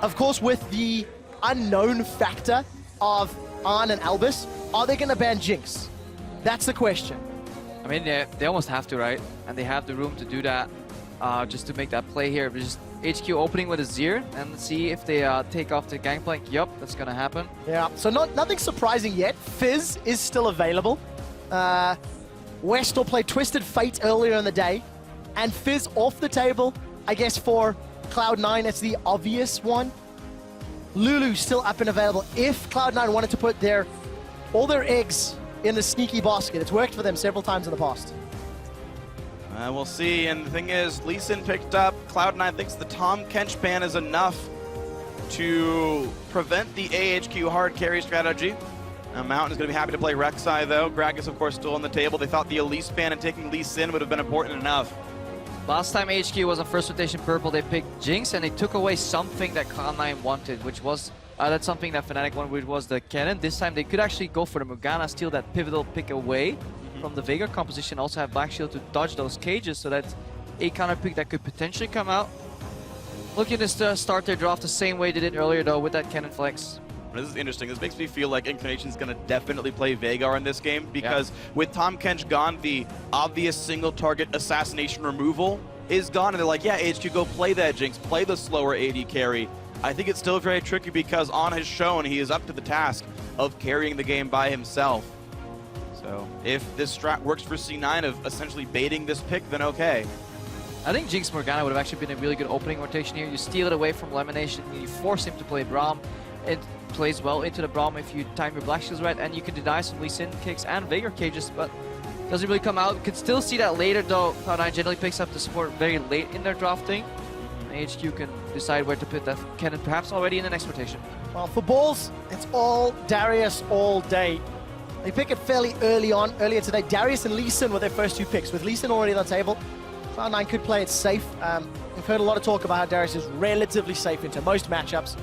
of course, with the unknown factor of Arn and Albus, are they going to ban Jinx? That's the question. I mean, they almost have to, right? And they have the room to do that, just to make that play here. But just HQ opening with a Zir and see if they take off the gangplank. Yup, that's going to happen. Yeah, so nothing surprising yet. Fizz is still available. Westall played Twisted Fate earlier in the day, and Fizz off the table. I guess for Cloud9, it's the obvious one. Lulu still up and available. If Cloud9 wanted to put all their eggs in the sneaky basket, it's worked for them several times in the past. We'll see, and the thing is, Lee Sin picked up. Cloud9 thinks the Tahm Kench ban is enough to prevent the AHQ hard carry strategy. Mountain is going to be happy to play Rek'Sai, though. Gragas, of course, still on the table. They thought the Elise ban and taking Lee Sin would have been important enough. Last time HQ was on first rotation purple, they picked Jinx, and they took away something that Cloud9 wanted, which was, that's something that Fnatic wanted, which was the cannon. This time they could actually go for the Morgana, steal that pivotal pick away from the Veigar composition, also have Black Shield to dodge those cages, so that's a counter pick that could potentially come out. Looking to start their draft the same way they did earlier, though, with that cannon flex. This is interesting. This makes me feel like Incarnation's going to definitely play Veigar in this game, because with Tahm Kench gone, the obvious single target assassination removal is gone, and they're like, yeah, HQ, go play that Jinx, play the slower AD carry. I think it's still very tricky because On has shown he is up to the task of carrying the game by himself. So if this strat works for C9 of essentially baiting this pick, then okay. I think Jinx Morgana would have actually been a really good opening rotation here. You steal it away from Lemonation, you force him to play Braum. It plays well into the Braum if you time your Black Shields right, and you can deny some Lee Sin kicks and Veigar cages, but doesn't really come out. You can still see that later, though. Cloud9 generally picks up the support very late in their drafting. HQ can decide where to put that cannon, perhaps already in the next rotation. Well, for balls, it's all Darius all day. They pick it fairly early on. Earlier today, Darius and Lee Sin were their first two picks. With Lee Sin already on the table, Cloud9 could play it safe. We've heard a lot of talk about how Darius is relatively safe into most matchups.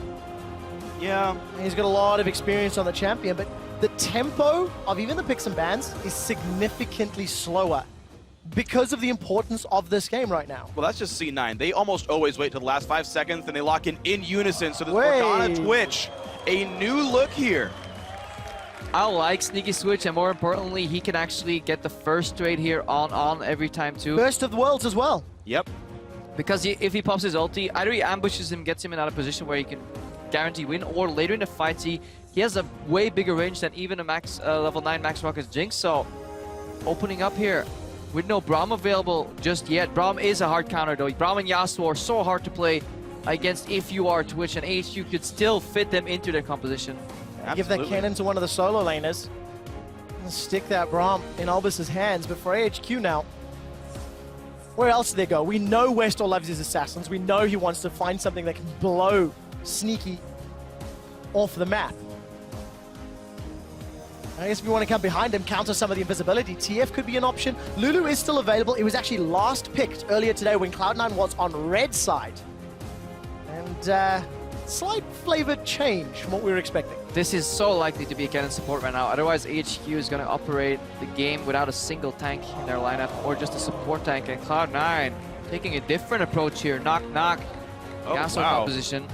Yeah. He's got a lot of experience on the champion, but the tempo of even the picks and bans is significantly slower because of the importance of this game right now. Well, that's just C9. They almost always wait till the last 5 seconds, and they lock in unison. So this Morgana Twitch, a new look here. I like Sneaky Switch, and more importantly, he can actually get the first trade here on every time too. Burst of the Worlds as well. Yep. Because if he pops his ulti, either he ambushes him, gets him in out of position where he can guarantee win, or later in the fight, he has a way bigger range than even a max level 9 Max Rocket's Jinx. So opening up here with no Braum available just yet. Braum is a hard counter though. Braum and Yasuo are so hard to play against if you are Twitch, and HQ could still fit them into their composition. Give that cannon to one of the solo laners and stick that Braum in Albus's hands. But for AHQ now, where else do they go? We know Westall loves his assassins. We know he wants to find something that can blow Sneaky off the map. I guess if you want to come behind him, counter some of the invisibility, TF could be an option. Lulu is still available. It was actually last picked earlier today when Cloud9 was on red side. And slight flavored change from what we were expecting. This is so likely to be a cannon support right now. Otherwise, HQ is going to operate the game without a single tank in their lineup, or just a support tank. And Cloud9 taking a different approach here. Knock, knock. Yasuo composition.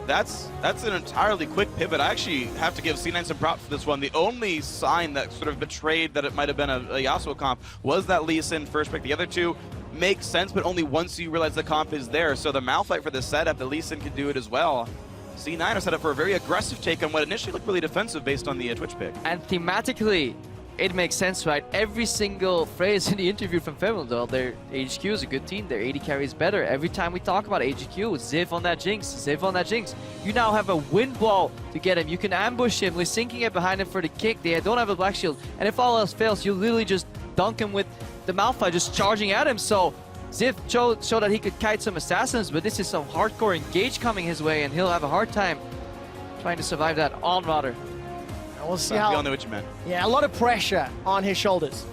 That's an entirely quick pivot. I actually have to give C9 some props for this one. The only sign that sort of betrayed that it might have been a Yasuo comp was that Lee Sin first pick. The other two make sense, but only once you realize the comp is there. So the Malphite for the setup, the Lee Sin can do it as well. C9 are set up for a very aggressive take on what initially looked really defensive based on the Twitch pick. And thematically, it makes sense, right? Every single phrase in the interview from Femildal, their HQ is a good team, their AD carry is better. Every time we talk about HQ, Ziv on that Jinx, Ziv on that Jinx. You now have a wind ball to get him. You can ambush him, with sinking it behind him for the kick. They don't have a Black Shield. And if all else fails, you literally just dunk him with the Malphite just charging at him. So Ziv showed that he could kite some assassins, but this is some hardcore engage coming his way, and he'll have a hard time trying to survive that on Rotter. We'll see how. We all know what you meant. Yeah, a lot of pressure on his shoulders,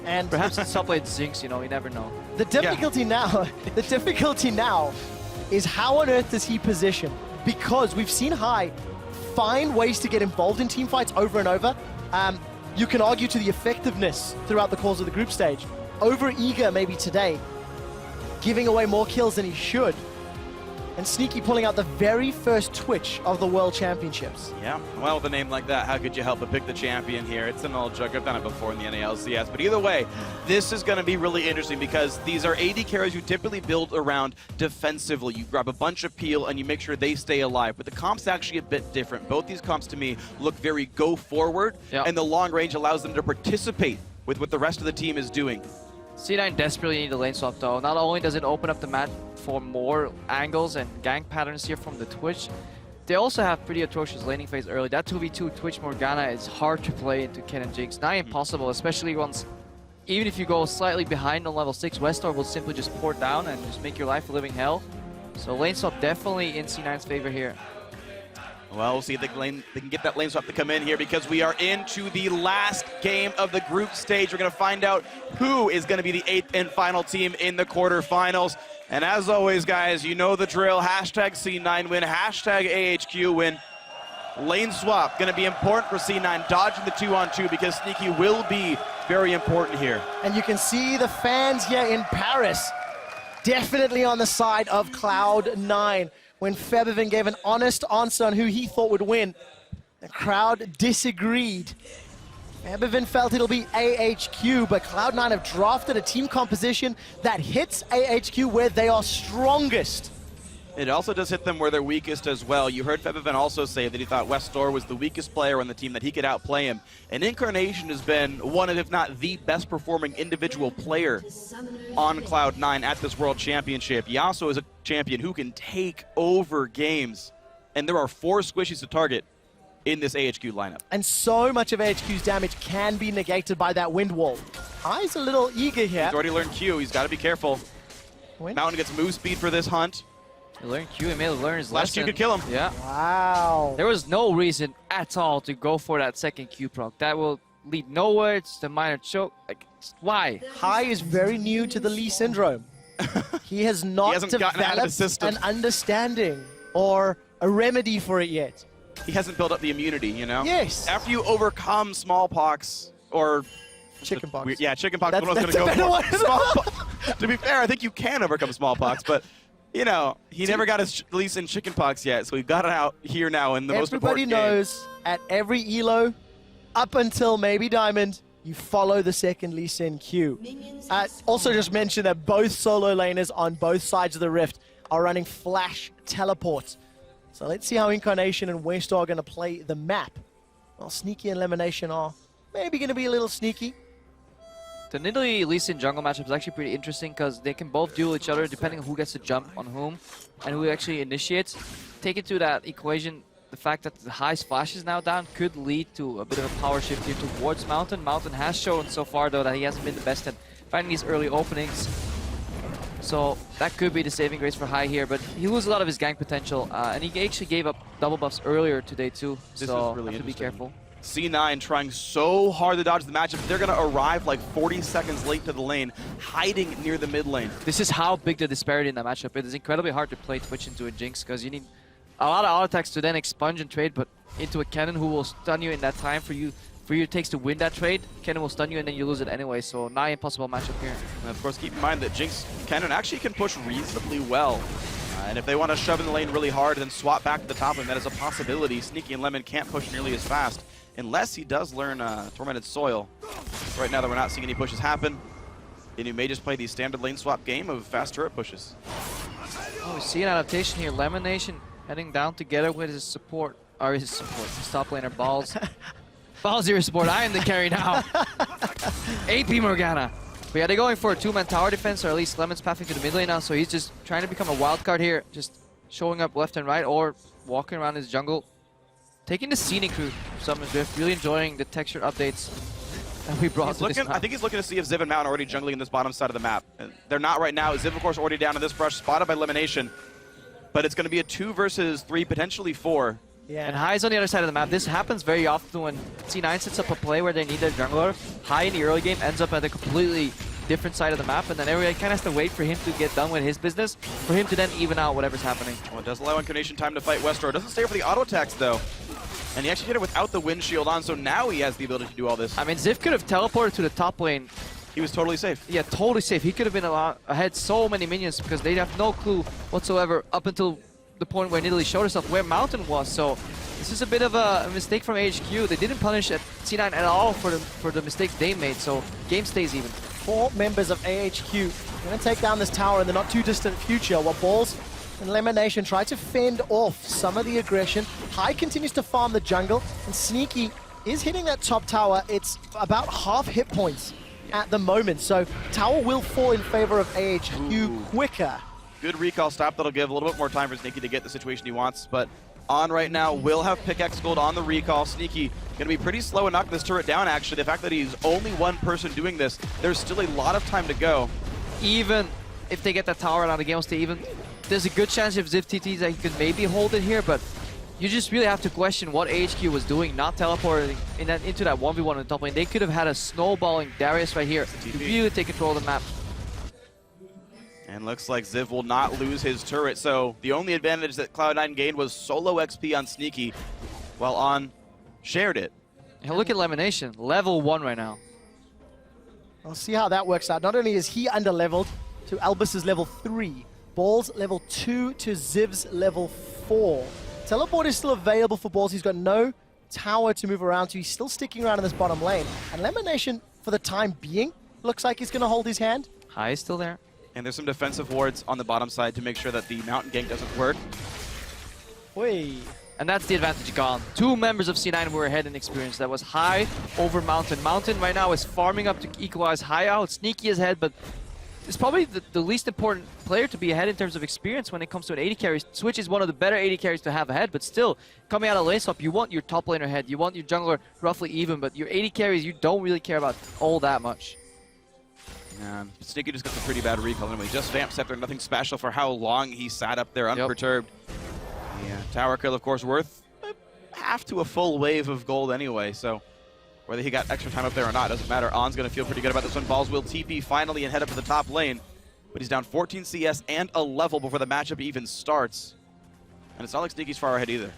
and perhaps it's top lane Jinx. You know, you never know. The difficulty now, is how on earth does he position? Because we've seen High find ways to get involved in team fights over and over. You can argue to the effectiveness throughout the course of the group stage. Over eager maybe today, giving away more kills than he should. And Sneaky pulling out the very first Twitch of the World Championships. Yeah, well, with a name like that, how could you help but pick the champion here? It's an old joke. I've done it before in the NALCS. But either way, this is going to be really interesting because these are AD carries you typically build around defensively. You grab a bunch of peel and you make sure they stay alive. But the comp's actually a bit different. Both these comps, to me, look very go forward. Yeah. And the long range allows them to participate with what the rest of the team is doing. C9 desperately need a lane swap though. Not only does it open up the map for more angles and gank patterns here from the Twitch, they also have pretty atrocious laning phase early. That 2v2 Twitch Morgana is hard to play into Ken and Jinx. Not impossible, especially once, even if you go slightly behind on level 6, Westor will simply just pour down and just make your life a living hell. So lane swap definitely in C9's favor here. Well, we'll see if they can get that lane swap to come in here because we are into the last game of the group stage. We're going to find out who is going to be the 8th and final team in the quarterfinals. And as always, guys, you know the drill. Hashtag C9 win, hashtag AHQ win. Lane swap going to be important for C9, dodging the 2-on-2 because Sneaky will be very important here. And you can see the fans here in Paris definitely on the side of Cloud9. When Febiven gave an honest answer on who he thought would win, the crowd disagreed. Febiven felt it'll be AHQ, but Cloud9 have drafted a team composition that hits AHQ where they are strongest. It also does hit them where they're weakest as well. You heard Febiven also say that he thought Westor was the weakest player on the team, that he could outplay him. And Incarnation has been one of, if not the best performing individual player on Cloud9 at this World Championship. Yasuo is a champion who can take over games. And there are 4 squishies to target in this AHQ lineup. And so much of AHQ's damage can be negated by that wind wall. High's a little eager here. He's already learned Q. He's got to be careful. Mountain gets move speed for this hunt. He learned Q, he may have learned his Last lesson. Q could kill him. Yeah. Wow. There was no reason at all to go for that second Q proc. That will lead nowhere. It's the minor choke. Like, why? High is very new to the Lee syndrome. He has not developed an understanding or a remedy for it yet. He hasn't built up the immunity, you know? Yes. After you overcome smallpox or Chickenpox. Yeah, chickenpox. That's What I was going a to better go one. for. Smallpox. To be fair, I think you can overcome smallpox, but you know, he never got his Lee Sin chickenpox yet, so we've got it out here now in the most important game. Everybody knows at every elo, up until maybe Diamond, you follow the second Lee Sin Q. Also just mention that both solo laners on both sides of the rift are running flash teleports. So let's see how Incarnation and Westor are going to play the map. Well, Sneaky and Elimination are maybe going to be a little sneaky. The Nidalee Lee Sin jungle matchup is actually pretty interesting because they can both duel each other depending on who gets to jump on whom and who actually initiates. Take into that equation the fact that the high splash is now down could lead to a bit of a power shift here towards Mountain. Mountain has shown so far though that he hasn't been the best at finding these early openings. So that could be the saving grace for High here, but he loses a lot of his gank potential and he actually gave up double buffs earlier today too. This so is really have to be careful. C9 trying so hard to dodge the matchup, but they're going to arrive like 40 seconds late to the lane, hiding near the mid lane. This is how big the disparity in that matchup is. It is incredibly hard to play Twitch into a Jinx because you need a lot of auto attacks to then expunge and trade, but into a cannon who will stun you in that time for you it takes to win that trade. Cannon will stun you and then you lose it anyway, so nigh impossible matchup here. And of course, keep in mind that Jinx cannon actually can push reasonably well. And if they want to shove in the lane really hard and then swap back to the top lane, that is a possibility. Sneaky and Lemon can't push nearly as fast unless he does learn Tormented Soil. Right now that we're not seeing any pushes happen, and he may just play the standard lane swap game of fast turret pushes. Oh, we see an adaptation here. Lemon Nation heading down together with his support, or his top laner Balls. Balls your support, I am the carry now. AP Morgana. But yeah, they're going for a 2-man tower defense, or at least Lemon's pathing to the mid lane now, so he's just trying to become a wild card here, just showing up left and right, or walking around his jungle. Taking the scenic route, Summon's Drift, really enjoying the texture updates that we brought to this map. I think he's looking to see if Ziv and Mountain are already jungling in this bottom side of the map. They're not right now. Ziv, of course, already down in this brush, spotted by Elimination. But it's going to be a 2 versus 3, potentially 4. Yeah. And High's on the other side of the map. This happens very often when C9 sets up a play where they need their jungler. High in the early game ends up at a completely different side of the map, and then everybody kind of has to wait for him to get done with his business, for him to then even out whatever's happening. Well, it does allow Incarnation time to fight Westor. It doesn't stay for the auto attacks, though. And he actually hit it without the wind shield on, so now he has the ability to do all this. I mean, Ziv could have teleported to the top lane He was totally safe. Yeah, totally safe. He could have been ahead so many minions because they'd have no clue whatsoever up until the point where Nidalee showed herself where Mountain was. So this is a bit of a mistake from HQ. They didn't punish at C9 at all for the mistakes they made. So game stays even. 4 members of AHQ going to take down this tower in the not too distant future, while Balls and Lemonation try to fend off some of the aggression. High continues to farm the jungle, and Sneaky is hitting that top tower. It's about half hit points at the moment, so tower will fall in favor of AHQ quicker. Good recall stop that'll give a little bit more time for Sneaky to get the situation he wants, but On right now will have pickaxe gold on the recall. Sneaky gonna be pretty slow and knock this turret down, actually. The fact that he's only one person doing this, there's still a lot of time to go. Even if they get that tower out of the game stay even, there's a good chance if Ziv TTs that he could maybe hold it here, but you just really have to question what HQ was doing, not teleporting into that 1v1 on the top lane. They could have had a snowballing Darius right here to really take control of the map. And looks like Ziv will not lose his turret, so the only advantage that Cloud9 gained was solo XP on Sneaky, while On shared it. And look at Lemonation, level 1 right now. We'll see how that works out. Not only is he under-leveled to Albus's level 3, Balls level 2 to Ziv's level 4. Teleport is still available for Balls. He's got no tower to move around to. He's still sticking around in this bottom lane. And Lemonation, for the time being, looks like he's going to hold his hand. High is still there. And there's some defensive wards on the bottom side to make sure that the mountain gank doesn't work. Whey. And that's the advantage gone. 2 members of C9 were ahead in experience. That was High over Mountain. Mountain right now is farming up to equalize High out. Sneaky is ahead, but it's probably the least important player to be ahead in terms of experience when it comes to an AD carry. Switch is one of the better AD carries to have ahead, but still, coming out of lane swap, you want your top laner ahead. You want your jungler roughly even, but your AD carries, you don't really care about all that much. And Sneaky just got a pretty bad recall anyway. Just Vamp Scepter, nothing special for how long he sat up there unperturbed. Yeah, tower kill, of course, worth half to a full wave of gold anyway, so whether he got extra time up there or not, doesn't matter. On's going to feel pretty good about this one. Balls will TP finally and head up to the top lane, but he's down 14 CS and a level before the matchup even starts. And it's not like Sneaky's far ahead either.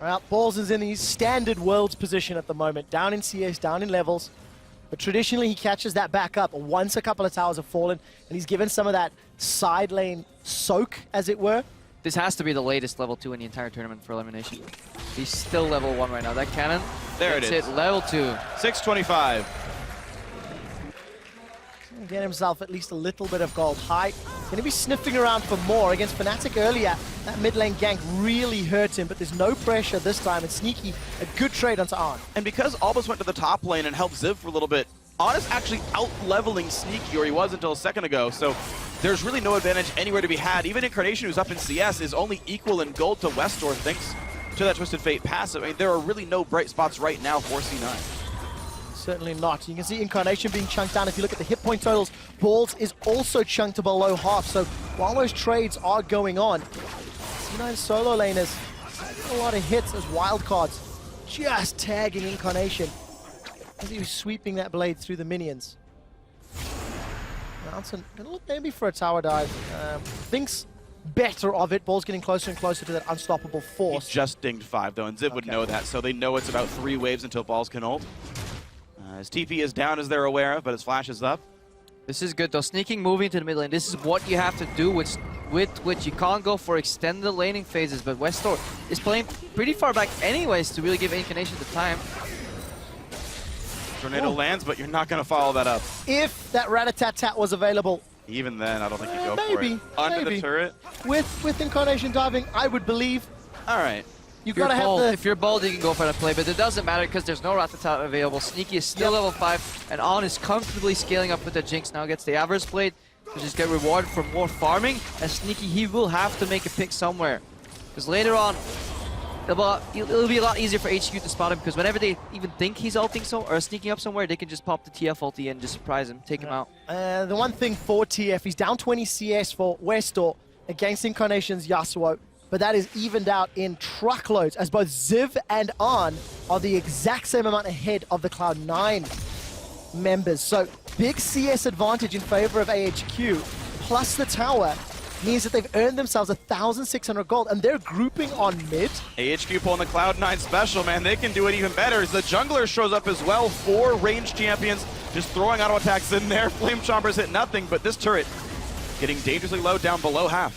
Well, Balls is in his standard Worlds position at the moment, down in CS, down in levels. But traditionally, he catches that back up once a couple of towers have fallen, and he's given some of that side lane soak, as it were. This has to be the latest level 2 in the entire tournament for Elimination. He's still level 1 right now. That cannon, there it is. It, level 2. 625. Get himself at least a little bit of gold. High going to be sniffing around for more against Fnatic earlier. That mid lane gank really hurt him, but there's no pressure this time. And Sneaky, a good trade onto On. And because Albus went to the top lane and helped Ziv for a little bit, On is actually out-leveling Sneaky, or he was until a second ago. So there's really no advantage anywhere to be had. Even Incarnation, who's up in CS, is only equal in gold to Westor thanks to that Twisted Fate passive. I mean, there are really no bright spots right now for C9. Certainly not. You can see Incarnation being chunked down. If you look at the hit point totals, Balls is also chunked to below half. So while those trades are going on, C9 solo laners having a lot of hits as wildcards, just tagging Incarnation as he was sweeping that blade through the minions. Mountain gonna look maybe for a tower dive. Thinks better of it. Balls getting closer and closer to that unstoppable force. He just dinged 5 though, and Ziv would know that, so they know it's about 3 waves until Balls can ult. His TP is down as they're aware of, but his flash is up. This is good though. Sneaking, moving to the mid lane. This is what you have to do with which you can't go for extended laning phases, but Westor is playing pretty far back anyways to really give Incarnation the time. Tornado lands, but you're not going to follow that up. If that rat-a-tat-tat was available. Even then, I don't think you go maybe, for it. Under the turret? With Incarnation diving, I would believe. All right. You've got to have the... If you're bold, you can go for that play, but it doesn't matter because there's no Ratata available. Sneaky is still level 5, and On is comfortably scaling up with the Jinx. Now gets the Avarice Blade to just get rewarded for more farming. And Sneaky, he will have to make a pick somewhere. Because later on, it'll be a lot easier for HQ to spot him, because whenever they even think he's ulting or sneaking up somewhere, they can just pop the TF ulti and just surprise him, take him out. The one thing for TF, he's down 20 CS for Westor against Incarnation's Yasuo. But that is evened out in truckloads, as both Ziv and On are the exact same amount ahead of the Cloud9 members. So big CS advantage in favor of AHQ, plus the tower. means that they've earned themselves 1,600 gold, and they're grouping on mid. AHQ pulling the Cloud9 special, man. They can do it even better as the jungler shows up as well. 4 ranged champions just throwing auto attacks in there. Flame Chompers hit nothing, but this turret getting dangerously low down below half.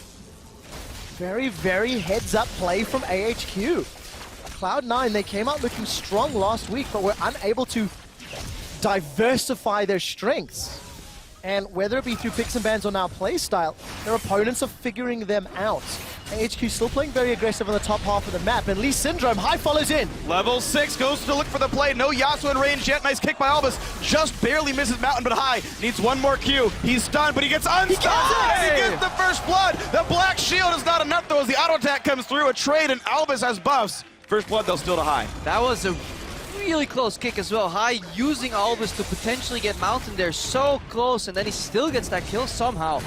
Very, very heads-up play from AHQ. Cloud9, they came out looking strong last week, but were unable to diversify their strengths. And whether it be through picks and bans or now playstyle, their opponents are figuring them out. AHQ still playing very aggressive on the top half of the map, and Lee Syndrome, High follows in. Level 6 goes to look for the play. No Yasuo in range yet. Nice kick by Albus. Just barely misses Mountain, but High needs one more Q. He's stunned, but he gets unstunned. He gets the first blood. The black shield is not enough, though, as the auto attack comes through. A trade, and Albus has buffs. First blood, though, still to High. That was a really close kick as well. High using Albus to potentially get Mountain there so close, and then he still gets that kill somehow.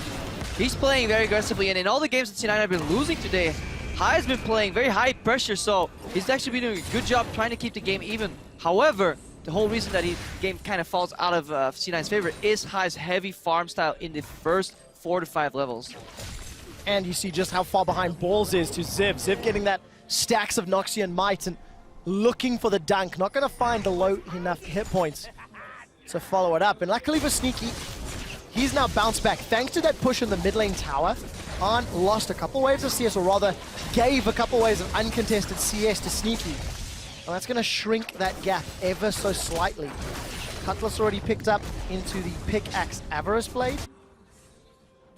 He's playing very aggressively, and in all the games that C9 have been losing today, High has been playing very high pressure, so he's actually been doing a good job trying to keep the game even. However, the whole reason that the game kind of falls out of C9's favor is High's heavy farm style in the first 4 to 5 levels. And you see just how far behind Balls is to Ziv. Ziv getting that stacks of Noxian Might and looking for the dunk. Not going to find the low enough hit points to follow it up. And luckily for Sneaky, he's now bounced back. Thanks to that push in the mid lane tower, Han lost a couple waves of CS, or rather gave a couple waves of uncontested CS to Sneaky. And that's going to shrink that gap ever so slightly. Cutlass already picked up into the Pickaxe Avarice Blade.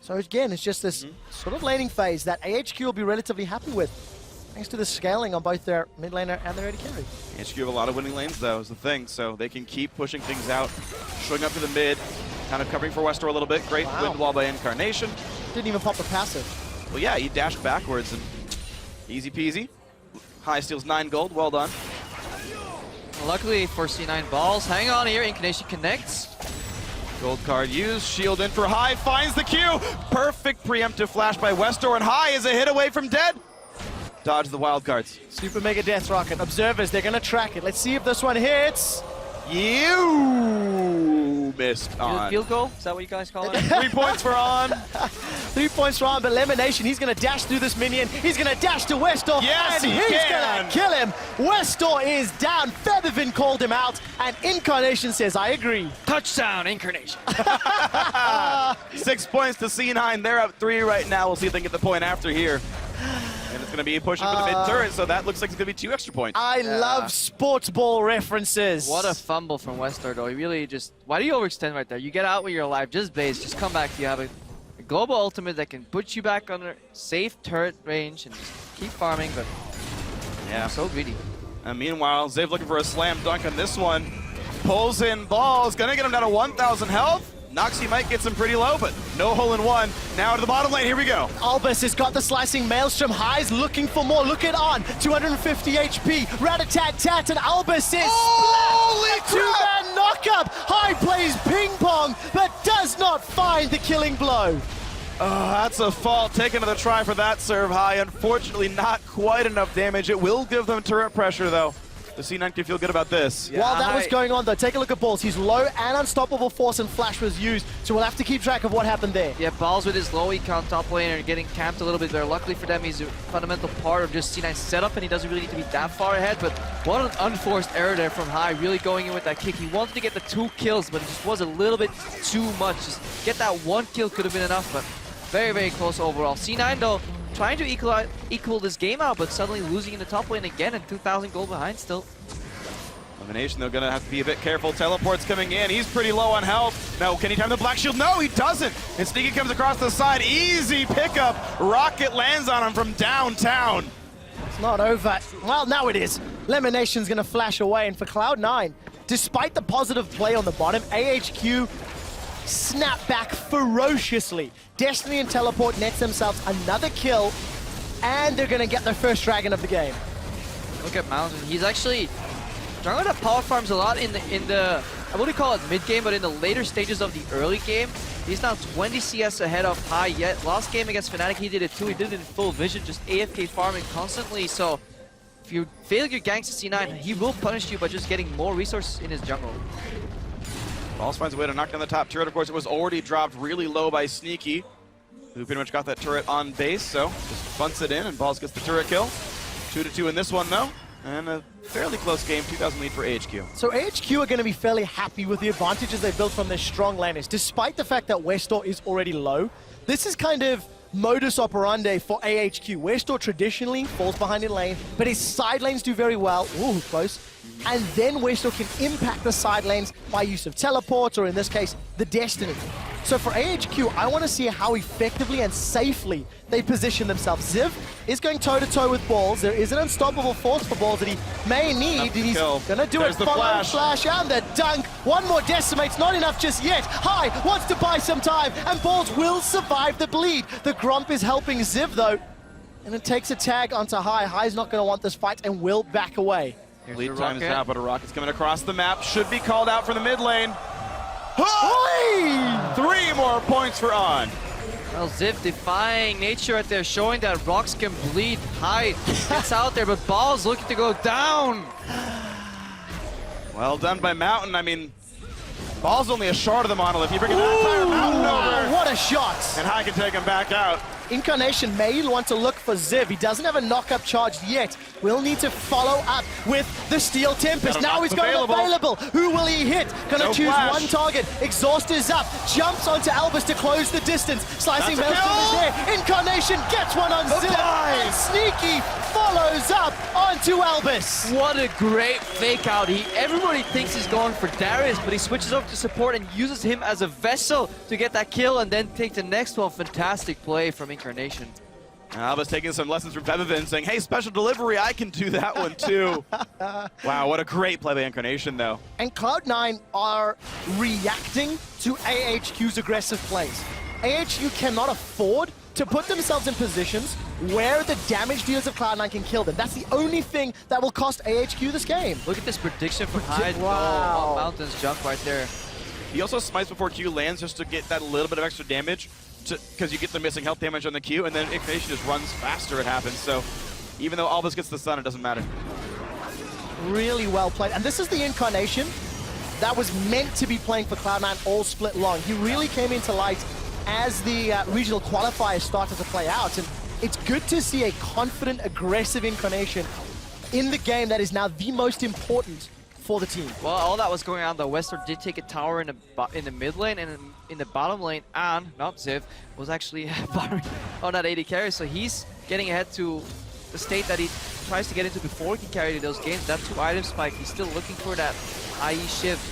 So again, it's just this sort of laning phase that AHQ will be relatively happy with, thanks to the scaling on both their mid laner and their AD carry. AHQ have a lot of winning lanes, though, is the thing, so they can keep pushing things out, showing up to the mid, kind of covering for Westor a little bit. Great wind wall by Incarnation. Didn't even pop the passive. Well, yeah, he dashed backwards and easy peasy. High steals 9 gold, well done. Luckily for C9 Balls, hang on here, Incarnation connects. Gold card used, shield in for High, finds the Q. Perfect preemptive flash by Westor, and High is a hit away from dead. Dodge the wild cards. Super Mega Death Rocket. Observers, they're going to track it. Let's see if this one hits. You missed on. Field goal? Is that what you guys call it? 3 points for On. 3 points for On, but Elimination, he's going to dash through this minion. He's going to dash to Westor. Yes, and he he's can. going to kill him. Westor is down. Feathervin called him out, and Incarnation says, I agree. Touchdown, Incarnation. 6 points to C9. They're up 3 right now. We'll see if they can get the point after here. And it's going to be pushing for the mid turret, so that looks like it's going to be 2 extra points. I love sports ball references. What a fumble from Westor, though. He really just... Why do you overextend right there? You get out when you're alive, just base, just come back. You have a global ultimate that can put you back under safe turret range and just keep farming, but yeah, so greedy. And meanwhile, Ziv looking for a slam dunk on this one. Pulls in Balls, going to get him down to 1,000 health. Noxie might get some pretty low, but no hole in one. Now to the bottom lane, here we go. Albus has got the slicing Maelstrom. Highs looking for more. Look at On, 250 HP. Rat-a-tat-tat, and Albus is Holy crap! Two-man knock-up. High plays ping-pong, but does not find the killing blow. Oh, that's a fault. Take another try for that serve High. Unfortunately, not quite enough damage. It will give them turret pressure, though. The C9 can feel good about this. Yeah, while that was going on, though, take a look at Balls. He's low and unstoppable force and flash was used, so we'll have to keep track of what happened there. Yeah, Balls with his low econ top laner getting camped a little bit there. Luckily for them, he's a fundamental part of just C9's setup, and he doesn't really need to be that far ahead, but what an unforced error there from High, really going in with that kick. He wanted to get the 2 kills, but it just was a little bit too much. Just get that 1 kill could have been enough, but very, very close overall. C9, though, trying to equal this game out, but suddenly losing in the top lane again and 2,000 gold behind still. Elimination, they're going to have to be a bit careful. Teleport's coming in. He's pretty low on health. No, can he time the Black Shield? No, he doesn't. And Sneaky comes across the side. Easy pickup. Rocket lands on him from downtown. It's not over. Well, now it is. Elimination's going to flash away, and for Cloud9, despite the positive play on the bottom, AHQ snap back ferociously. Destiny and Teleport nets themselves another kill, and they're going to get their first dragon of the game. Look at Mountain. He's actually Jungle that power farms a lot in the I wouldn't call it mid game, but in the later stages of the early game. He's now 20 CS ahead of High yet. Last game against Fnatic, he did it too. He did it in full vision, just AFK farming constantly. So if you fail your ganks to C9, he will punish you by just getting more resources in his jungle. Balls finds a way to knock down the top turret. Of course, it was already dropped really low by Sneaky. who pretty much got that turret on base, so just bunts it in and Balls gets the turret kill. 2-2 in this one though, and a fairly close game, 2,000 lead for AHQ. So AHQ are going to be fairly happy with the advantages they've built from their strong laners, despite the fact that Westor is already low. This is kind of modus operandi for AHQ. Westor traditionally falls behind in lane, but his side lanes do very well. Ooh, close. And then Westor can impact the side lanes by use of teleports, or in this case, the Destiny. So for AHQ, I want to see how effectively and safely they position themselves. Ziv is going toe-to-toe with Balls. There is an unstoppable force for Balls that he may need. He's going to do There's it. the Follow flash and the dunk. One more decimate's not enough just yet. High wants to buy some time, and Balls will survive the bleed. The Grump is helping Ziv, though, and it takes a tag onto High. High's not going to want this fight and will back away. Lead time is now, but a rocket's coming across the map. Should be called out from the mid lane. 3 more points for On. Well, Ziv defying nature right there, showing that rocks can bleed. High gets out there, but Balls looking to go down. Well done by Mountain. I mean, Ball's only a shard of the monolith. You bring an entire Mountain over. What a shot! And High can take him back out. Incarnation may want to look for Ziv. He doesn't have a knock-up charge yet. We'll need to follow up with the Steel Tempest. Now he's got it available. Who will he hit? Gonna choose one target. Exhaust is up. Jumps onto Albus to close the distance. Slicing Maelstrom is there. Incarnation gets one on Ziv. And Sneaky follows up onto Albus. What a great fake out. Everybody thinks he's going for Darius, but he switches over to support and uses him as a vessel to get that kill and then take the next one. Fantastic play from Incarnation. Albus taking some lessons from Bevavin, saying, hey, special delivery, I can do that one too. Wow, what a great play by Incarnation, though. And Cloud9 are reacting to AHQ's aggressive plays. AHQ cannot afford to put themselves in positions where the damage dealers of Cloud9 can kill them. That's the only thing that will cost AHQ this game. Look at this prediction from Hyde. Wow. On Mountain's jump right there. He also smites before Q lands just to get that little bit of extra damage, because you get the missing health damage on the Q, and then Incarnation just runs faster, it happens. So even though Albus gets the stun, it doesn't matter. Really well played. And this is the Incarnation that was meant to be playing for Cloud9 all split long. He really came into light as the regional qualifiers started to play out. And it's good to see a confident, aggressive Incarnation in the game that is now the most important for the team. Well, all that was going on, though. Westor did take a tower in the mid lane, and in the bottom lane, and not Ziv, was actually firing on that AD carry. So he's getting ahead to the state that he tries to get into before he can carry those games. That 2-item spike, he's still looking for that IE shift.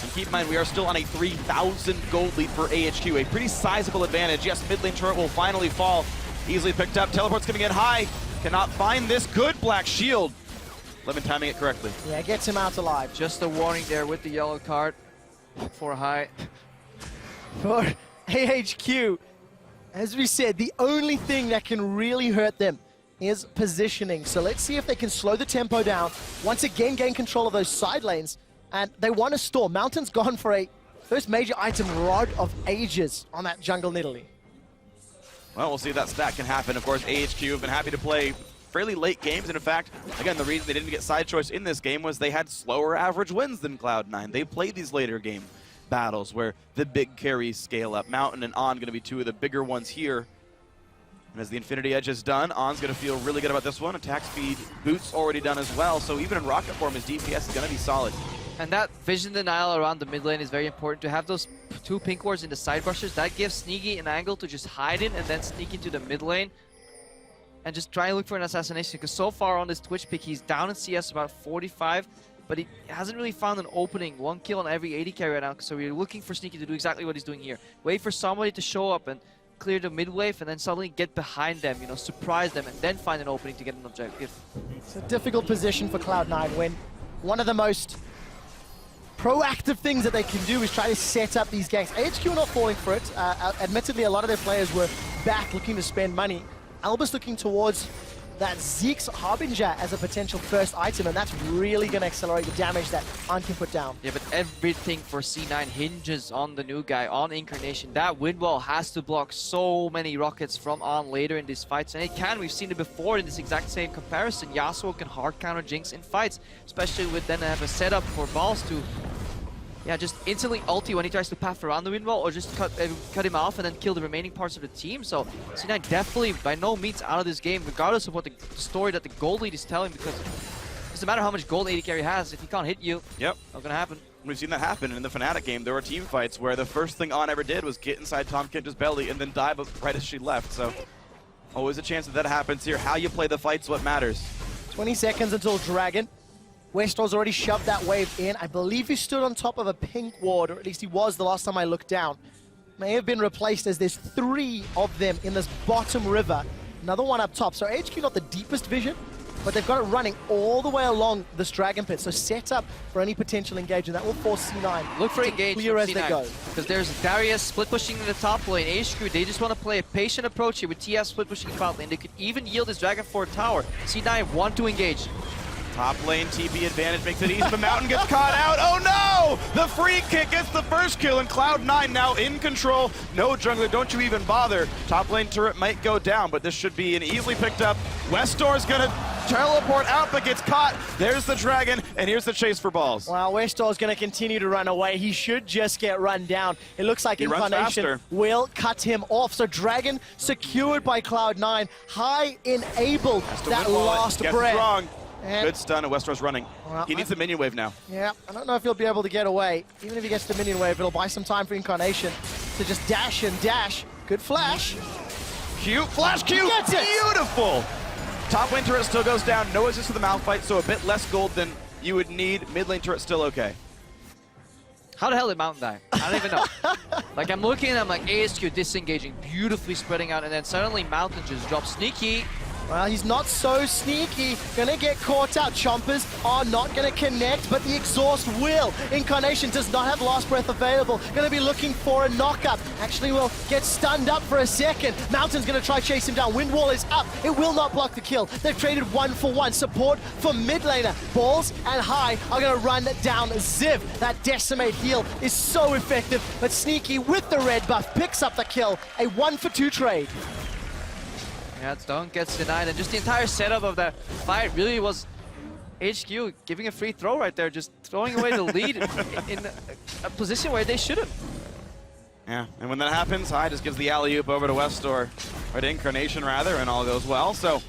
And keep in mind, we are still on a 3,000 gold lead for AHQ. A pretty sizable advantage. Yes, mid lane turret will finally fall. Easily picked up. Teleport's coming in high. Cannot find this. Good Black Shield. Lemon timing it correctly. Yeah, gets him out alive. Just a warning there with the yellow card for High. For AHQ, as we said, the only thing that can really hurt them is positioning. So let's see if they can slow the tempo down. Once again, gain control of those side lanes. And they want to store. Mountain's gone for a first major item Rod of Ages on that jungle Nidalee. Well, we'll see if that stat can happen. Of course, AHQ have been happy to play fairly late games, and in fact, again, the reason they didn't get side choice in this game was they had slower average wins than Cloud9. They played these later game battles where the big carries scale up. Mountain and On going to be two of the bigger ones here. And as the Infinity Edge is done, On's going to feel really good about this one. Attack speed, Boots already done as well, so even in rocket form, his DPS is going to be solid. And that vision denial around the mid lane is very important. To have those two pink wards in the side brushes, that gives Sneaky an angle to just hide in and then sneak into the mid lane and just try and look for an assassination. Because so far on this Twitch pick, he's down in CS about 45, but he hasn't really found an opening. 1 kill on every 80 carry right now, so we're looking for Sneaky to do exactly what he's doing here. Wait for somebody to show up and clear the mid wave and then suddenly get behind them, you know, surprise them and then find an opening to get an objective. It's a difficult position for Cloud9 when one of the most proactive things that they can do is try to set up these ganks. AHQ are not falling for it. Admittedly, a lot of their players were back looking to spend money. Albus looking towards that Zeke's Harbinger as a potential first item, and that's really going to accelerate the damage that On can put down. Yeah, but everything for C9 hinges on the new guy, on Incarnation. That wind wall has to block so many rockets from On later in these fights, and it can. We've seen it before in this exact same comparison. Yasuo can hard counter Jinx in fights, especially with then have a setup for Balls to yeah, just instantly ulti when he tries to path around the wind wall, or just cut him off and then kill the remaining parts of the team. So C9 definitely by no means out of this game, regardless of what the story that the gold lead is telling, because it doesn't matter how much gold AD carry has, if he can't hit you, not gonna happen. We've seen that happen in the Fnatic game. There were team fights where the first thing On ever did was get inside Tahm Kench's belly and then dive up right as she left. So always a chance that happens here. How you play the fight's what matters. 20 seconds until Dragon. Westor's already shoved that wave in. I believe he stood on top of a pink ward, or at least he was the last time I looked down. May have been replaced as there's 3 of them in this bottom river. Another one up top. So HQ not the deepest vision, but they've got it running all the way along this Dragon Pit. So set up for any potential engagement. That will force C9 Look for to engage clear as they go. because there's Darius split pushing in the top lane. HQ, they just want to play a patient approach here with TF split pushing in bot lane. They could even yield this Dragon Fort tower. C9 want to engage. Top lane TP advantage makes it easy, but Mountain gets caught out. Oh no! The free kick gets the first kill, and Cloud9 now in control. No jungler, don't you even bother. Top lane turret might go down, but this should be an easily picked up. Westor's gonna teleport out, but gets caught. There's the Dragon, and here's the chase for balls. Well, Westor's going to continue to run away. He should just get run down. It looks like Incarnation will cut him off. So Dragon secured by Cloud9. High enabled that last breath. Wrong. And good stun, and Westor's running. Well, he needs the minion wave now. Yeah, I don't know if he'll be able to get away. Even if he gets the minion wave, it'll buy some time for Incarnation to just dash and dash. Good flash. Q, flash Q, beautiful! Top lane turret still goes down, no assist to the Malphite, so a bit less gold than you would need. Mid lane turret still okay. How the hell did Mountain die? I don't even know. Like, I'm looking and I'm like, ASQ disengaging, beautifully spreading out, and then suddenly Mountain just drops sneaky. Well, he's not so sneaky. Gonna get caught out. Chompers are not gonna connect, but the exhaust will. Incarnation does not have last breath available. Gonna be looking for a knockup. Actually will get stunned up for a second. Mountain's gonna try chase him down. Wind wall is up. It will not block the kill. They've traded 1-for-1 support for mid laner. Balls and High are gonna run down Ziv. That decimate heal is so effective, but Sneaky with the red buff picks up the kill. A 1-for-2 trade. Yeah, Stone gets denied, and just the entire setup of that fight really was HQ giving a free throw right there, just throwing away the lead in a position where they shouldn't. Yeah, and when that happens, High just gives the alley-oop over to Westor, or to Incarnation rather, and all goes well. So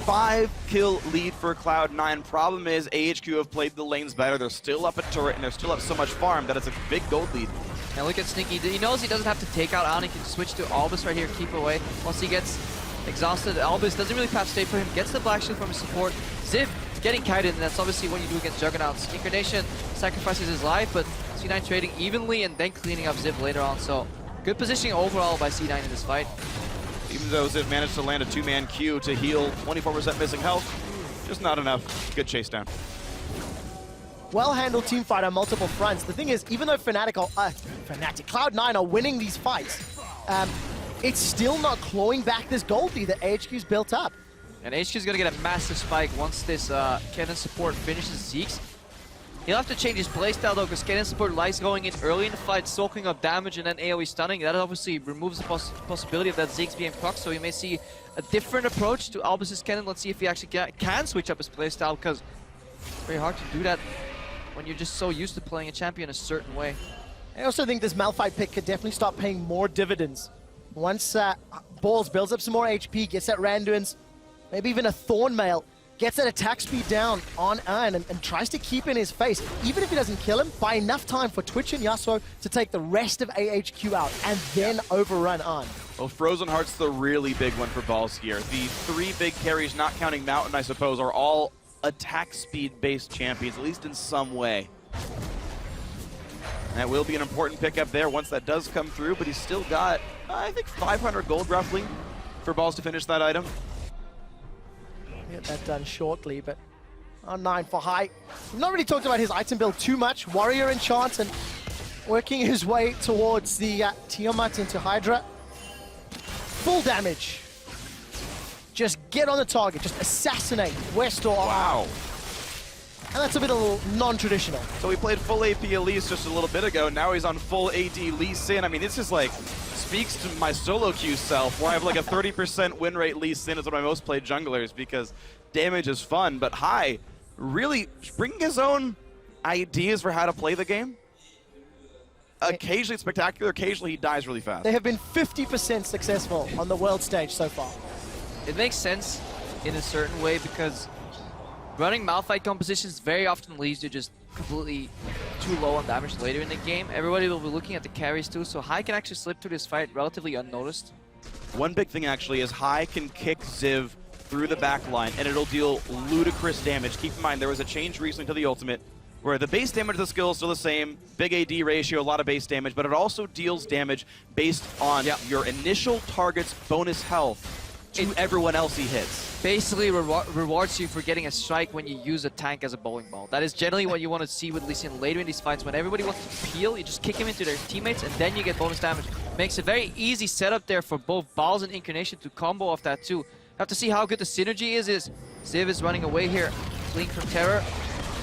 5-kill lead for Cloud9. Problem is AHQ have played the lanes better. They're still up a turret, and they're still up so much farm that it's a big gold lead. Now look at Sneaky. He knows he doesn't have to take out An. He can switch to Albus right here, keep away. Once he gets exhausted, Albus doesn't really path stay for him, gets the Black Shield from his support. Ziv getting kited, and that's obviously what you do against Juggernauts. Incarnation sacrifices his life, but C9 trading evenly and then cleaning up Ziv later on. So good positioning overall by C9 in this fight. Even though Ziv managed to land a 2-man Q to heal 24% missing health, just not enough. Good chase down. Well-handled team fight on multiple fronts. The thing is, even though Cloud9 are winning these fights, it's still not clawing back this gold lead that AHQ's built up. And HQ's gonna get a massive spike once this Kennen support finishes Zeke's. He'll have to change his playstyle though, because Kennen support likes going in early in the fight, soaking up damage and then AoE stunning. That obviously removes the possibility of that Zeke's being procced, so we may see a different approach to Albus's Kennen. Let's see if he actually can switch up his playstyle, because it's very hard to do that when you're just so used to playing a champion a certain way. I also think this Malphite pick could definitely start paying more dividends. Once Balls builds up some more HP, gets that Randuin's, maybe even a Thornmail, gets that attack speed down on An and tries to keep in his face. Even if he doesn't kill him, buy enough time for Twitch and Yasuo to take the rest of AHQ out and then overrun An. Well, Frozen Heart's the really big one for Balls here. The 3 big carries, not counting Mountain, I suppose, are all attack speed-based champions, at least in some way. That will be an important pickup there once that does come through, but he's still got, I think, 500 gold roughly for Balls to finish that item. Get that done shortly, but on 9 for High. We've not really talked about his item build too much. Warrior Enchant and working his way towards the Tiamat into Hydra. Full damage. Just get on the target, just assassinate Westor. Wow. And that's a bit of a little non-traditional. So he played full AP Elise just a little bit ago, now he's on full AD Lee Sin. I mean, this is like, speaks to my solo queue self, where I have like a 30% win rate Lee Sin is one of my most played junglers, because damage is fun, but High really bringing his own ideas for how to play the game. Occasionally spectacular, occasionally he dies really fast. They have been 50% successful on the world stage so far. It makes sense in a certain way because running Malphite compositions very often leads to just completely too low on damage later in the game. Everybody will be looking at the carries too, so Hai can actually slip through this fight relatively unnoticed. One big thing actually is Hai can kick Ziv through the back line and it'll deal ludicrous damage. Keep in mind there was a change recently to the ultimate where the base damage of the skill is still the same, big AD ratio, a lot of base damage, but it also deals damage based on your initial target's bonus health to everyone else he hits. Basically rewards you for getting a strike when you use a tank as a bowling ball. That is generally what you want to see with Lee Sin later in these fights. When everybody wants to peel, you just kick him into their teammates and then you get bonus damage. Makes a very easy setup there for both Balls and Incarnation to combo off that too. Have to see how good the synergy is. Ziv is running away here, fleeing from Terror.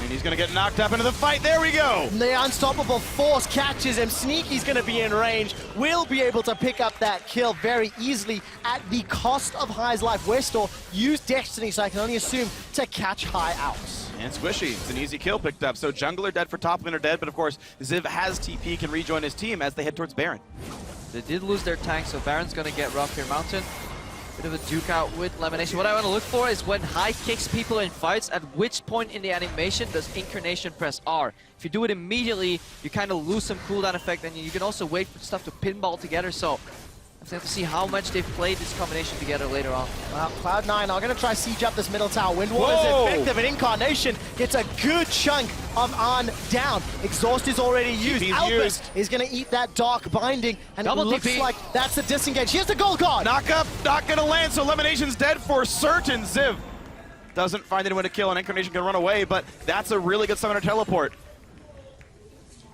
And he's going to get knocked up into the fight. There we go. The unstoppable force catches him. Sneaky's going to be in range. Will be able to pick up that kill very easily at the cost of Hai's life. Westor used Destiny, so I can only assume, to catch Hai out. And Squishy, it's an easy kill picked up. So jungler dead for top laner dead, but of course Ziv has TP, can rejoin his team as they head towards Baron. They did lose their tank, so Baron's going to get rough here. Mountain. Bit of a duke out with Lamination. What I want to look for is when Hai kicks people in fights, at which point in the animation does Incarnation press R. If you do it immediately, you kind of lose some cooldown effect, and you can also wait for stuff to pinball together. So I have to see how much they've played this combination together later on. Well, Cloud9 are going to try siege up this middle tower. Windwall is effective, and Incarnation gets a good chunk of Arn down. Exhaust is already used. Albus is going to eat that Dark Binding, and Double it looks TP. like that's a disengage. Here's the gold guard. Knock up, not going to land, so Elimination's dead for certain. Ziv doesn't find anyone to kill, and Incarnation can run away, but that's a really good summoner teleport.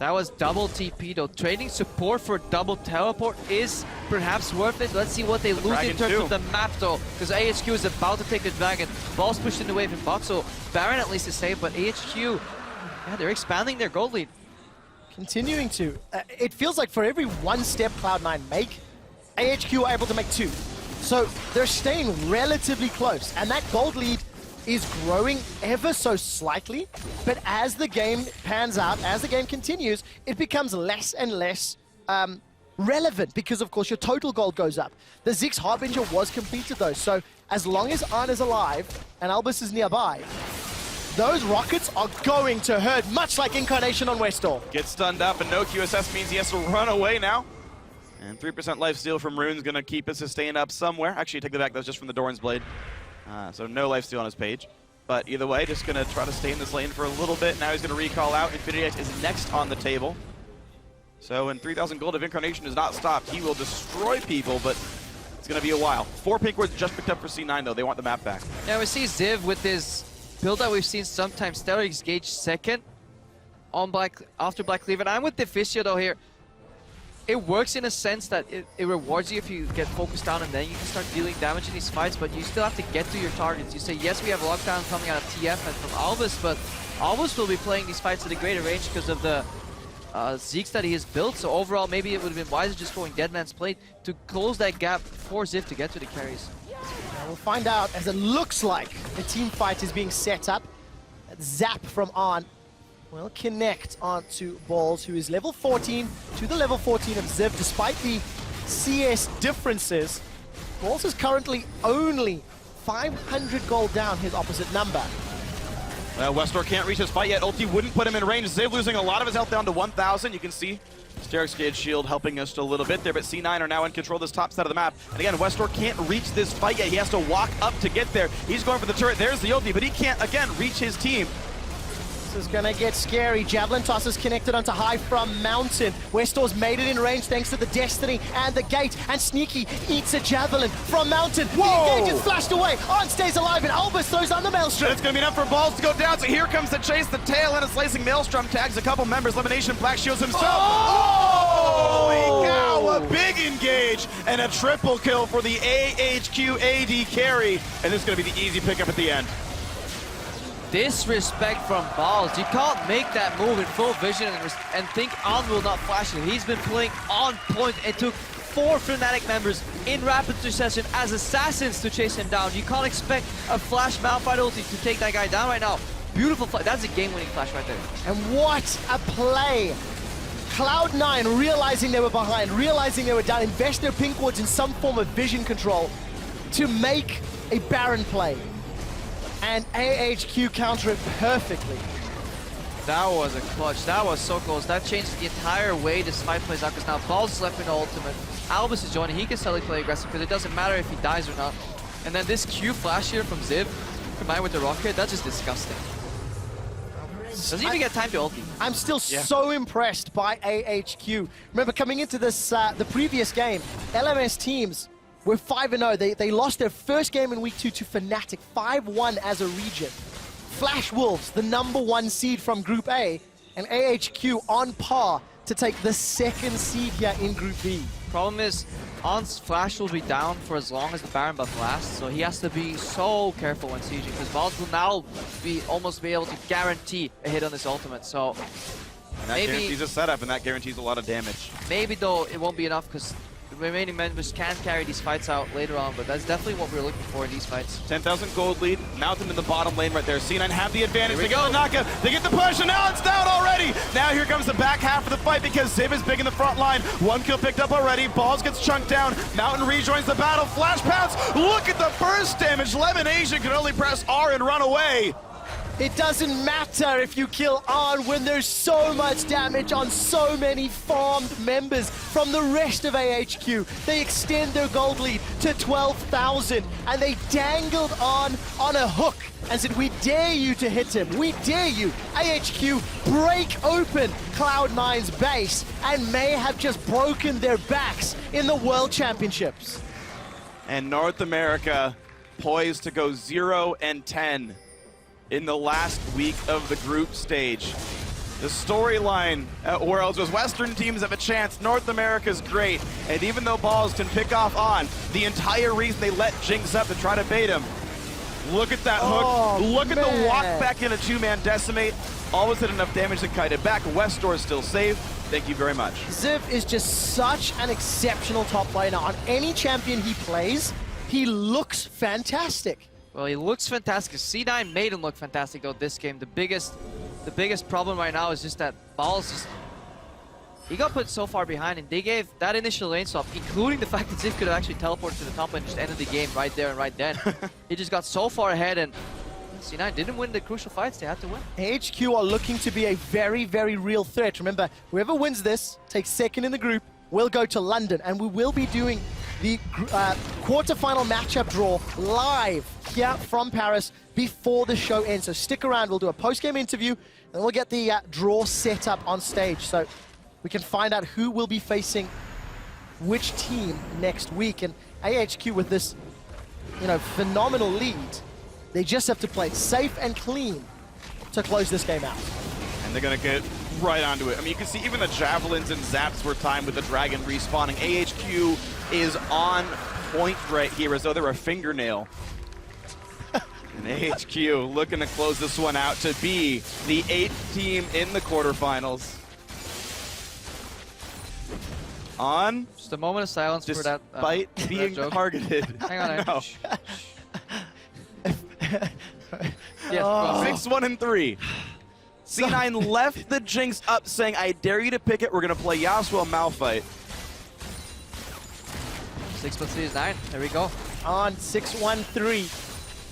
That was double TP though. Trading support for double teleport is perhaps worth it. Let's see what they lose in terms of the map though, because AHQ is about to take the dragon. Ball's pushed in the wave in bot, so Baron at least is safe, but AHQ, yeah, they're expanding their gold lead. Continuing to. It feels like for every one step Cloud9 make, AHQ are able to make two. So they're staying relatively close, and that gold lead is growing ever so slightly, but as the game pans out, as the game continues, it becomes less and less relevant because, of course, your total gold goes up. The Ziggs Harbinger was completed, though, so as long as Arn is alive and Albus is nearby, those rockets are going to hurt, much like Incarnation on Westor. Gets stunned up, and no QSS means he has to run away now. And 3% lifesteal from Rune's going to keep his sustain up somewhere. Actually, take that back, that was just from the Doran's Blade. So no lifesteal on his page. But either way, just going to try to stay in this lane for a little bit. Now he's going to recall out. Infinity Edge is next on the table. So in 3,000 gold, if Incarnation is not stopped, he will destroy people, but it's going to be a while. 4 pink wards just picked up for C9, though. They want the map back. Yeah, we see Ziv with this build that we've seen sometimes. Stellar Gauge second on after Black Cleaver. And I'm with Deficio, though, here. It works in a sense that it rewards you if you get focused down and then you can start dealing damage in these fights, but you still have to get to your targets. You say, yes, we have lockdown coming out of TF and from Albus, but Albus will be playing these fights at a greater range because of the Zeeks that he has built. So overall, maybe it would have been wiser just going Dead Man's Plate to close that gap for Ziv to get to the carries. We'll find out as it looks like the team fight is being set up. Zap from Arn will connect onto Balls, who is level 14 to the level 14 of Ziv. Despite the CS differences, Balls is currently only 500 gold down his opposite number. Westor can't reach his fight yet. Ulti wouldn't put him in range. Ziv losing a lot of his health down to 1,000. You can see Steric's Gauge shield helping us a little bit there, but C9 are now in control of this top side of the map. And again, Westor can't reach this fight yet. He has to walk up to get there. He's going for the turret. There's the ulti, but he can't, again, reach his team. This is gonna get scary. Javelin toss is connected onto Hai from Mountain. Westor's made it in range thanks to the Destiny and the Gate, and Sneaky eats a Javelin from Mountain. Whoa! The Engage is flashed away. Arn stays alive, and Albus throws on the Maelstrom. It's gonna be enough for Balls to go down, so here comes the chase. The tail and a slicing Maelstrom tags a couple members. Elimination, Black shields himself. Holy cow, a big engage and a triple kill for the AHQ AD carry. And this is gonna be the easy pickup at the end. Disrespect from Balls. You can't make that move in full vision and think Arn will not flash it. He's been playing on point and took 4 Fnatic members in rapid succession as assassins to chase him down. You can't expect a flash Malphite ulti to take that guy down right now. Beautiful flash. That's a game-winning flash right there. And what a play! Cloud9 realizing they were behind, realizing they were down, invest their pink wards in some form of vision control to make a Baron play. And AHQ counter it perfectly. That was a clutch. That was so close. That changes the entire way this fight plays out because now Balls is left with no ultimate. Albus is joining. He can suddenly play aggressive because it doesn't matter if he dies or not. And then this Q flash here from Ziv, combined with the rocket, that's just disgusting. Doesn't even get time to ulti. I'm still so impressed by AHQ. Remember, coming into this, the previous game, LMS teams were 5-0. They lost their first game in week 2 to Fnatic, 5-1 as a region. Flash Wolves, the #1 seed from Group A, and AHQ on par to take the 2nd seed here in Group B. Problem is, On's flash will be down for as long as the Baron buff lasts, so he has to be so careful when sieging, because Balls will now almost be able to guarantee a hit on his ultimate, so and that guarantees a setup, and that guarantees a lot of damage. Maybe though, it won't be enough, because the remaining members can carry these fights out later on, but that's definitely what we're looking for in these fights. 10,000 gold lead, Mountain in the bottom lane right there. C9 have the advantage, they Here we get the knockout, they get the push, and now it's down already! Now here comes the back half of the fight because Ziv is big in the front line. 1 kill picked up already, Balls gets chunked down, Mountain rejoins the battle, flash pounce, look at the burst damage! Lemon Asian can only press R and run away. It doesn't matter if you kill On when there's so much damage on so many farmed members from the rest of AHQ. They extend their gold lead to 12,000 and they dangled on a hook and said, we dare you to hit him, we dare you. AHQ break open Cloud9's base and may have just broken their backs in the World Championships. And North America poised to go 0-10. In the last week of the group stage. The storyline at Worlds was Western teams have a chance, North America's great, and even though Balls can pick off On, the entire reason they let Jinx up to try to bait him. Look at that hook, look at the walk back in a 2-man decimate, almost did enough damage to kite it back. Westor is still safe, thank you very much. Ziv is just such an exceptional top laner. On any champion he plays, he looks fantastic. Well, he looks fantastic. C9 made him look fantastic though this game. The biggest problem right now is just that Balls he got put so far behind, and they gave that initial lane swap, including the fact that Ziv could have actually teleported to the top and just ended the game right there and right then. He just got so far ahead, and C9 didn't win the crucial fights they had to win. HQ are looking to be a very, very real threat. Remember, whoever wins this, takes 2nd in the group, will go to London, and we will be doing the quarterfinal matchup draw live here from Paris before the show ends. So stick around, we'll do a post-game interview, and we'll get the draw set up on stage so we can find out who will be facing which team next week. And AHQ with this, phenomenal lead, they just have to play safe and clean to close this game out. And they're gonna get right onto it. I mean, you can see even the javelins and zaps were timed with the dragon respawning. AHQ is on point right here as though they're a fingernail. And AHQ looking to close this one out to be the 8th team in the quarterfinals. On. Just a moment of silence for that. Despite being targeted. Hang on. No. Yes, 6-1-3. C9 left the Jinx up saying, I dare you to pick it, we're gonna play Yasuo Malphite. 6+3 is 9, there we go. On 6-1-3,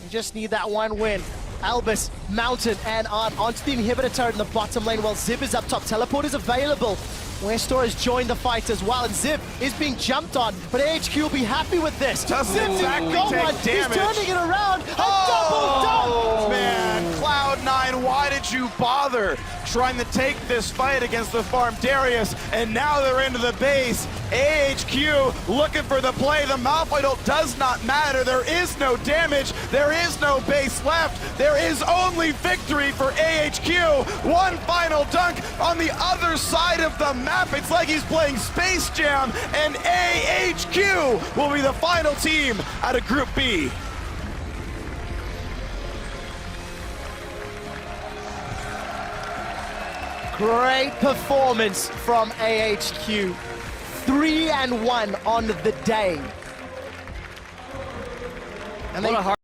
you just need that one win. Albus, Mountain, and onto the inhibitor turret in the bottom lane while Ziv is up top. Teleport is available. Westor has joined the fight as well, and Ziv is being jumped on, but AHQ will be happy with this. Doesn't Ziv exactly got take one. damage. He's turning it around. A Oh, double dunk. man, Cloud9, why did you bother trying to take this fight against the farm Darius? And now they're into the base. AHQ looking for the play. The Malphite ult does not matter. There is no damage. There is no base left. There is only victory for AHQ. One final dunk on the other side of the map. It's like he's playing Space Jam, and AHQ will be the final team out of Group B. Great performance from AHQ. 3-1 on the day. And What a hard